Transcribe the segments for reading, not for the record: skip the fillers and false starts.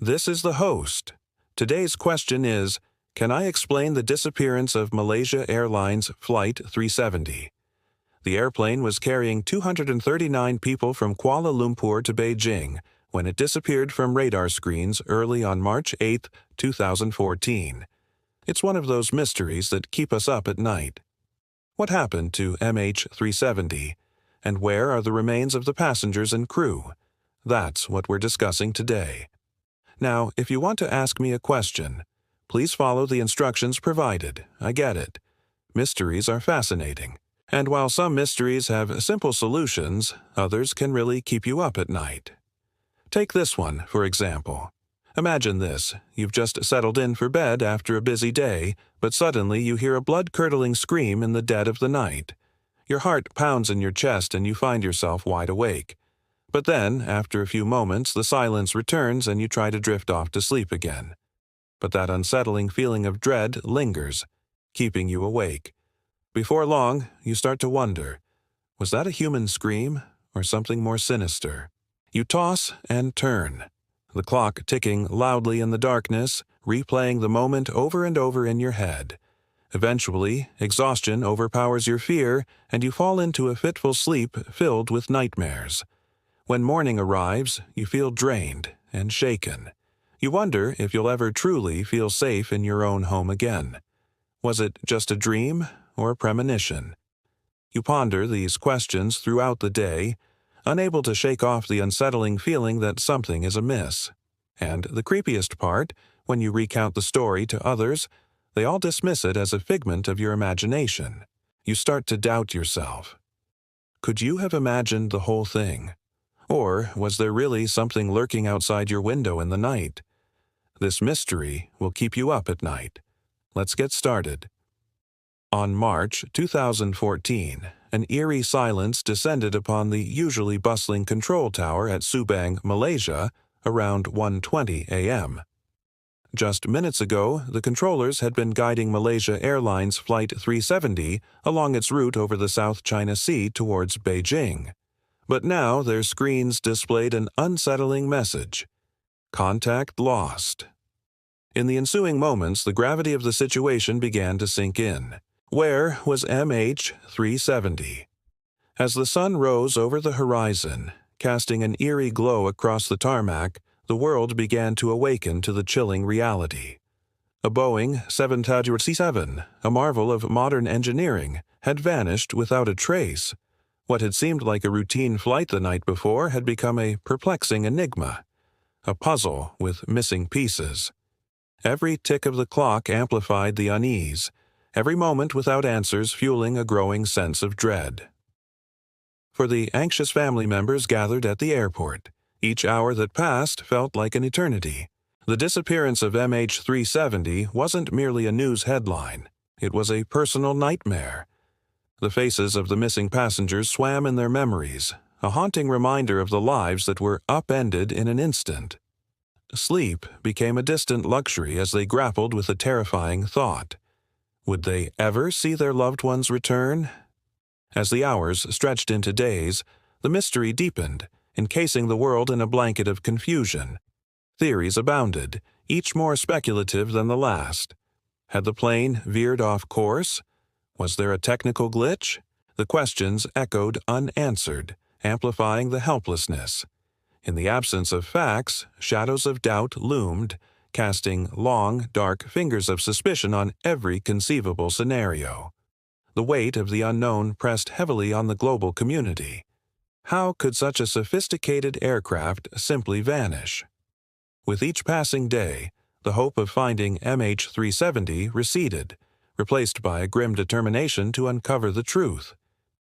This is the host. Today's question is, can I explain the disappearance of Malaysia Airlines Flight 370? The airplane was carrying 239 people from Kuala Lumpur to Beijing when it disappeared from radar screens early on March 8, 2014. It's one of those mysteries that keep us up at night. What happened to MH370? And where are the remains of the passengers and crew? That's what we're discussing today. Now, if you want to ask me a question, please follow the instructions provided. I get it. Mysteries are fascinating. And while some mysteries have simple solutions, others can really keep you up at night. Take this one, for example. Imagine this. You've just settled in for bed after a busy day, but suddenly you hear a blood-curdling scream in the dead of the night. Your heart pounds in your chest and you find yourself wide awake. But then, after a few moments, the silence returns and you try to drift off to sleep again. But that unsettling feeling of dread lingers, keeping you awake. Before long, you start to wonder, was that a human scream or something more sinister? You toss and turn, the clock ticking loudly in the darkness, replaying the moment over and over in your head. Eventually, exhaustion overpowers your fear, and you fall into a fitful sleep filled with nightmares. When morning arrives, you feel drained and shaken. You wonder if you'll ever truly feel safe in your own home again. Was it just a dream or a premonition? You ponder these questions throughout the day, unable to shake off the unsettling feeling that something is amiss. And the creepiest part, when you recount the story to others, they all dismiss it as a figment of your imagination. You start to doubt yourself. Could you have imagined the whole thing? Or was there really something lurking outside your window in the night? This mystery will keep you up at night. Let's get started. On March 2014, an eerie silence descended upon the usually bustling control tower at Subang, Malaysia, around 1:20 a.m. Just minutes ago, the controllers had been guiding Malaysia Airlines Flight 370 along its route over the South China Sea towards Beijing. But now their screens displayed an unsettling message: contact lost. In the ensuing moments, the gravity of the situation began to sink in. Where was MH370? As the sun rose over the horizon, casting an eerie glow across the tarmac, the world began to awaken to the chilling reality. A Boeing 737, a marvel of modern engineering, had vanished without a trace. What had seemed like a routine flight the night before had become a perplexing enigma, a puzzle with missing pieces. Every tick of the clock amplified the unease, every moment without answers fueling a growing sense of dread. For the anxious family members gathered at the airport, each hour that passed felt like an eternity. The disappearance of MH370 wasn't merely a news headline. It was a personal nightmare. The faces of the missing passengers swam in their memories, a haunting reminder of the lives that were upended in an instant. Sleep became a distant luxury as they grappled with a terrifying thought. Would they ever see their loved ones return? As the hours stretched into days, the mystery deepened, encasing the world in a blanket of confusion. Theories abounded, each more speculative than the last. Had the plane veered off course? Was there a technical glitch? The questions echoed unanswered, amplifying the helplessness. In the absence of facts, shadows of doubt loomed, casting long, dark fingers of suspicion on every conceivable scenario. The weight of the unknown pressed heavily on the global community. How could such a sophisticated aircraft simply vanish? With each passing day, the hope of finding MH370 receded, replaced by a grim determination to uncover the truth.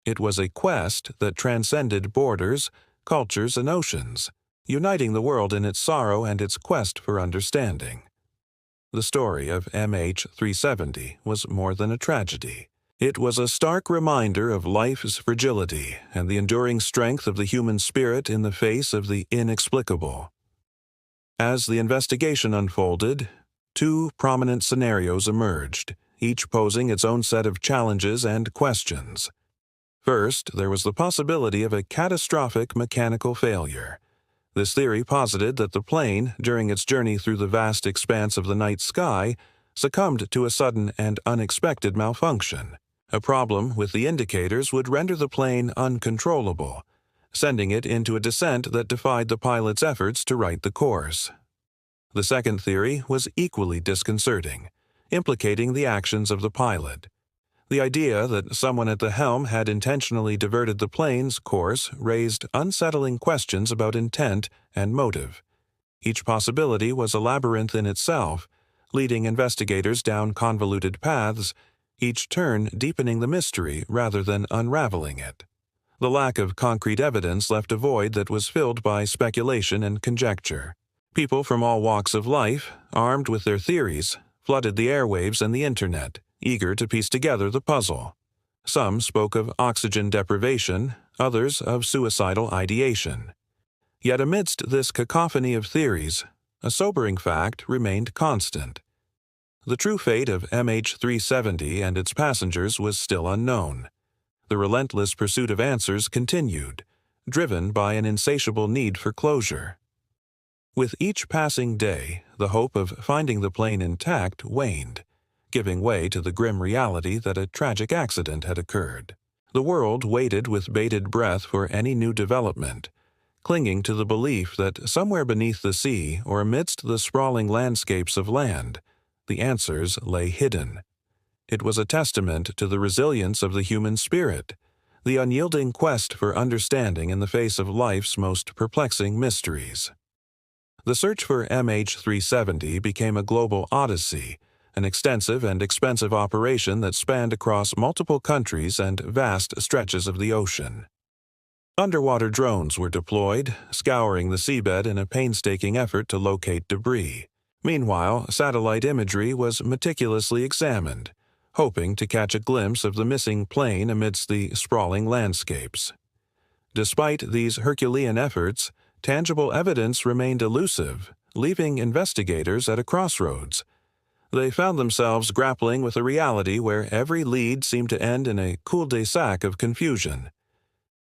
It was a quest that transcended borders, cultures, and oceans, uniting the world in its sorrow and its quest for understanding. The story of MH370 was more than a tragedy. It was a stark reminder of life's fragility and the enduring strength of the human spirit in the face of the inexplicable. As the investigation unfolded, two prominent scenarios emerged, each posing its own set of challenges and questions. First, there was the possibility of a catastrophic mechanical failure. This theory posited that the plane, during its journey through the vast expanse of the night sky, succumbed to a sudden and unexpected malfunction. A problem with the indicators would render the plane uncontrollable, sending it into a descent that defied the pilot's efforts to right the course. The second theory was equally disconcerting, implicating the actions of the pilot. The idea that someone at the helm had intentionally diverted the plane's course raised unsettling questions about intent and motive. Each possibility was a labyrinth in itself, leading investigators down convoluted paths, each turn deepening the mystery rather than unraveling it. The lack of concrete evidence left a void that was filled by speculation and conjecture. People from all walks of life, armed with their theories, flooded the airwaves and the internet, eager to piece together the puzzle. Some spoke of oxygen deprivation, others of suicidal ideation. Yet amidst this cacophony of theories, a sobering fact remained constant. The true fate of MH370 and its passengers was still unknown. The relentless pursuit of answers continued, driven by an insatiable need for closure. With each passing day, the hope of finding the plane intact waned, giving way to the grim reality that a tragic accident had occurred. The world waited with bated breath for any new development, clinging to the belief that somewhere beneath the sea or amidst the sprawling landscapes of land, the answers lay hidden. It was a testament to the resilience of the human spirit, the unyielding quest for understanding in the face of life's most perplexing mysteries. The search for MH370 became a global odyssey, an extensive and expensive operation that spanned across multiple countries and vast stretches of the ocean. Underwater drones were deployed, scouring the seabed in a painstaking effort to locate debris. Meanwhile, satellite imagery was meticulously examined, hoping to catch a glimpse of the missing plane amidst the sprawling landscapes. Despite these Herculean efforts, tangible evidence remained elusive, leaving investigators at a crossroads. They found themselves grappling with a reality where every lead seemed to end in a cul-de-sac of confusion.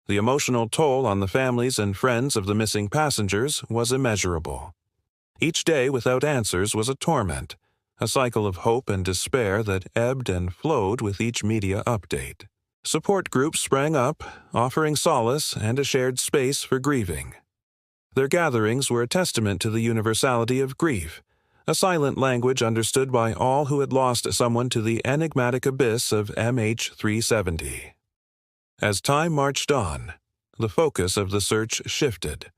The emotional toll on the families and friends of the missing passengers was immeasurable. Each day without answers was a torment, a cycle of hope and despair that ebbed and flowed with each media update. Support groups sprang up, offering solace and a shared space for grieving. Their gatherings were a testament to the universality of grief, a silent language understood by all who had lost someone to the enigmatic abyss of MH370. As time marched on, the focus of the search shifted.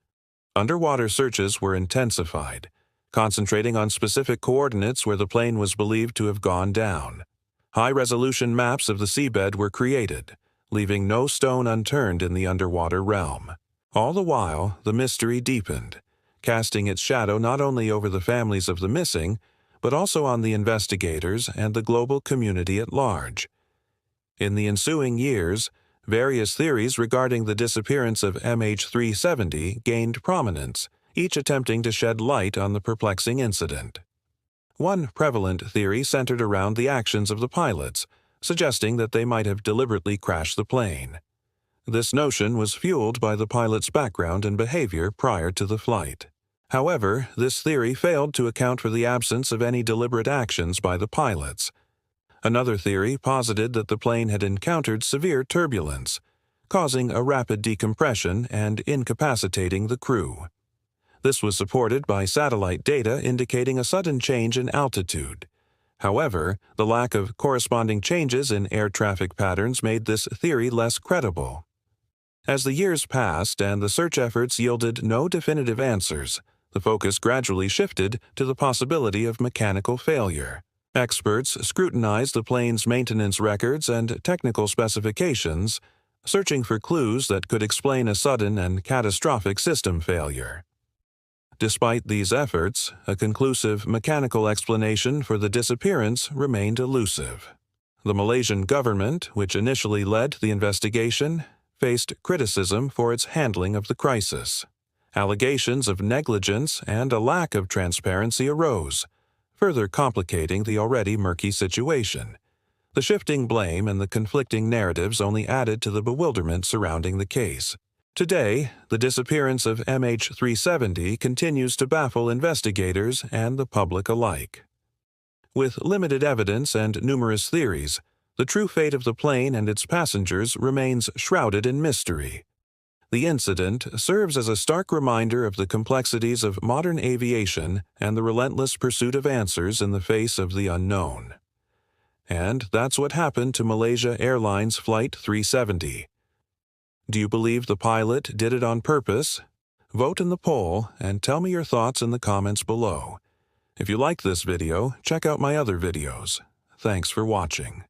Underwater searches were intensified, concentrating on specific coordinates where the plane was believed to have gone down. High-resolution maps of the seabed were created, leaving no stone unturned in the underwater realm. All the while, the mystery deepened, casting its shadow not only over the families of the missing, but also on the investigators and the global community at large. In the ensuing years, various theories regarding the disappearance of MH370 gained prominence, each attempting to shed light on the perplexing incident. One prevalent theory centered around the actions of the pilots, suggesting that they might have deliberately crashed the plane. This notion was fueled by the pilot's background and behavior prior to the flight. However, this theory failed to account for the absence of any deliberate actions by the pilots. Another theory posited that the plane had encountered severe turbulence, causing a rapid decompression and incapacitating the crew. This was supported by satellite data indicating a sudden change in altitude. However, the lack of corresponding changes in air traffic patterns made this theory less credible. As the years passed and the search efforts yielded no definitive answers, the focus gradually shifted to the possibility of mechanical failure. Experts scrutinized the plane's maintenance records and technical specifications, searching for clues that could explain a sudden and catastrophic system failure. Despite these efforts, a conclusive mechanical explanation for the disappearance remained elusive. The Malaysian government, which initially led the investigation, faced criticism for its handling of the crisis. Allegations of negligence and a lack of transparency arose, further complicating the already murky situation. The shifting blame and the conflicting narratives only added to the bewilderment surrounding the case. Today, the disappearance of MH370 continues to baffle investigators and the public alike. With limited evidence and numerous theories, the true fate of the plane and its passengers remains shrouded in mystery. The incident serves as a stark reminder of the complexities of modern aviation and the relentless pursuit of answers in the face of the unknown. And that's what happened to Malaysia Airlines Flight 370. Do you believe the pilot did it on purpose? Vote in the poll and tell me your thoughts in the comments below. If you like this video, check out my other videos. Thanks for watching.